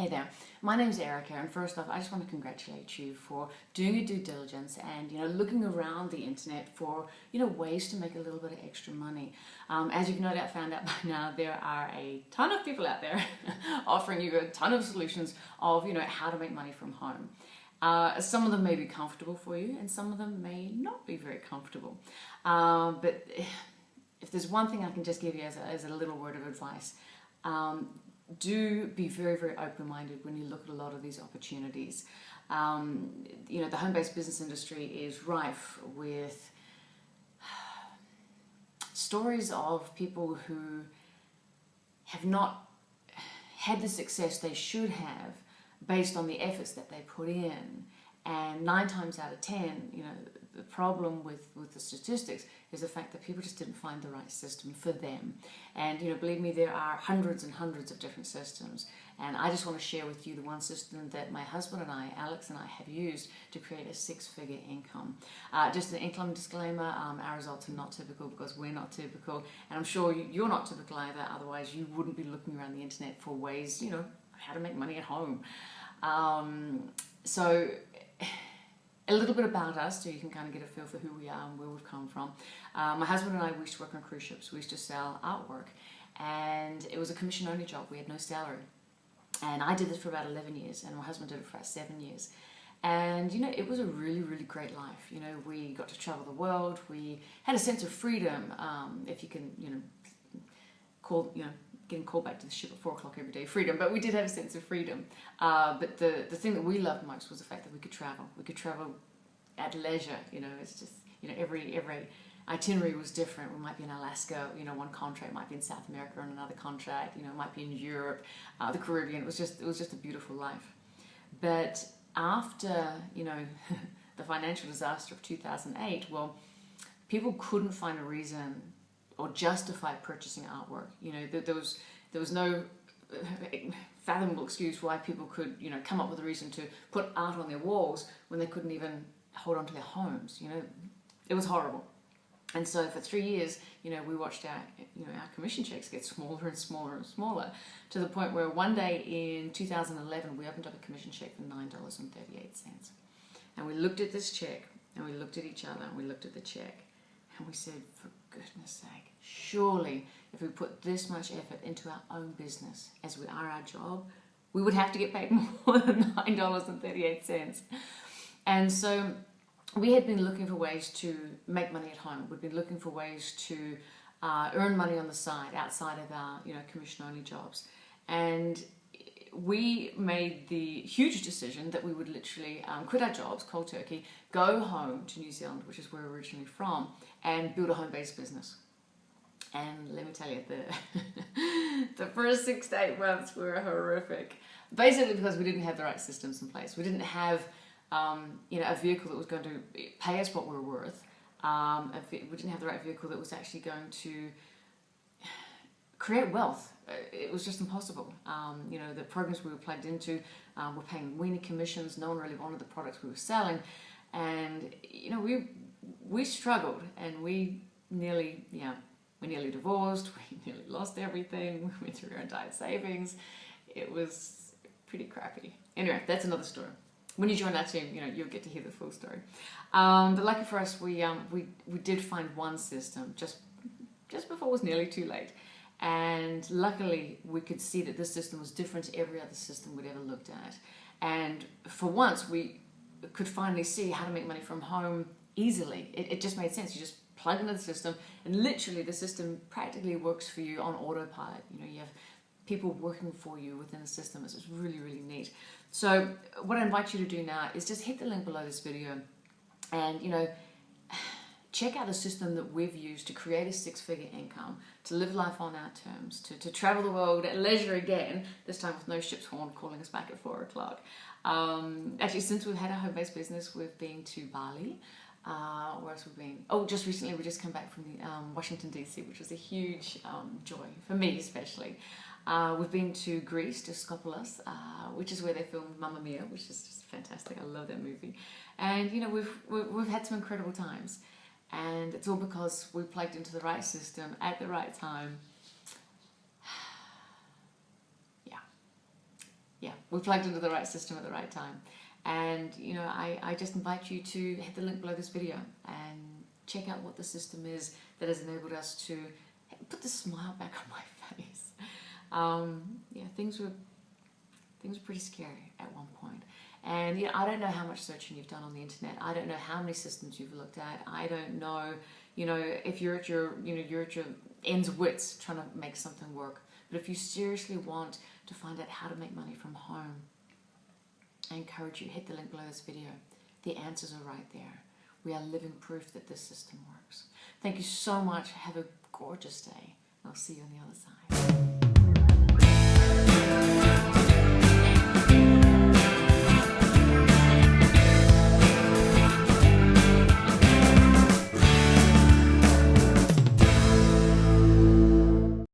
Hey there, my name's Erica, and first off, I just want to congratulate you for doing your due diligence and looking around the internet for ways to make a little bit of extra money. As you've no doubt found out by now, there are a ton of people out there offering you a ton of solutions of how to make money from home. Some of them may be comfortable for you, and some of them may not be very comfortable. But if there's one thing I can just give you as a little word of advice. Do be very, very open-minded when you look at a lot of these opportunities. The home-based business industry is rife with stories of people who have not had the success they should have based on the efforts that they put in. And 9 times out of 10, the problem with the statistics is the fact that people just didn't find the right system for them. And believe me, there are hundreds and hundreds of different systems. And I just want to share with you the one system that my husband and I, Alex and I, have used to create a 6-figure income. Just an income disclaimer, our results are not typical because we're not typical. And I'm sure you're not typical either, otherwise you wouldn't be looking around the internet for ways, how to make money at home. So a little bit about us so you can kind of get a feel for who we are and where we've come from. My husband and I, we used to work on cruise ships. We used to sell artwork, and it was a commission-only job. We had no salary. And I did this for about 11 years, and my husband did it for about 7 years. And, it was a really, really great life. We got to travel the world. We had a sense of freedom, if you can, getting called back to the ship at 4 o'clock every day, freedom, but we did have a sense of freedom. But the thing that we loved most was the fact that we could travel. We could travel at leisure, it's just, every itinerary was different. We might be in Alaska, one contract might be in South America on another contract, it might be in Europe, the Caribbean. It was just a beautiful life. But after, the financial disaster of 2008, well, people couldn't find a reason or justify purchasing artwork. There was no fathomable excuse why people could, come up with a reason to put art on their walls when they couldn't even hold on to their homes. It was horrible. And so for 3 years, we watched our commission checks get smaller and smaller and smaller, to the point where one day in 2011, we opened up a commission check for $9.38. And we looked at this check, and we looked at each other, and we looked at the check, and we said, for goodness sake, surely if we put this much effort into our own business as we are our job, we would have to get paid more than $9.38. And so we had been looking for ways to make money at home. We'd been looking for ways to earn money on the side, outside of our commission-only jobs. And we made the huge decision that we would literally quit our jobs, cold turkey, go home to New Zealand, which is where we're originally from, and build a home-based business. And let me tell you, the first 6 to 8 months were horrific. Basically because we didn't have the right systems in place. We didn't have a vehicle that was going to pay us what we were worth. We didn't have the right vehicle that was actually going to create wealth. It was just impossible. The programs we were plugged into were paying weenie commissions. No one really wanted the products we were selling. And, we struggled, and we nearly divorced. We nearly lost everything. We went through our entire savings. It was pretty crappy. Anyway, that's another story. When you join our team, you'll get to hear the full story. But lucky for us, we did find one system just before it was nearly too late. And luckily, we could see that this system was different to every other system we'd ever looked at. And for once, we could finally see how to make money from home easily. It just made sense. You just plug into the system, and literally the system practically works for you on autopilot. You have people working for you within the system. It's just really, really neat. So what I invite you to do now is just hit the link below this video and, check out a system that we've used to create a 6-figure income, to live life on our terms, to travel the world at leisure again, this time with no ship's horn calling us back at 4 o'clock. Actually, since we've had our home-based business, we've been to Bali. Where else we've been? Oh, just recently we just come back from the Washington, D.C., which was a huge joy, for me especially. We've been to Greece, to Skopolis, which is where they filmed Mamma Mia, which is just fantastic. I love that movie. And, we've had some incredible times. And it's all because we plugged into the right system at the right time. Yeah. yeah, we plugged into the right system at the right time. And, you know, I just invite you to hit the link below this video and check out what the system is that has enabled us to put the smile back on my face. Yeah, things were pretty scary at one point. And, you know, I don't know how much searching you've done on the internet. I don't know how many systems you've looked at. I don't know, you know, if you're at your, you know, you're at your ends wits trying to make something work. But if you seriously want to find out how to make money from home, I encourage you, hit the link below this video. The answers are right there. We are living proof that this system works. Thank you so much. Have a gorgeous day. I'll see you on the other side.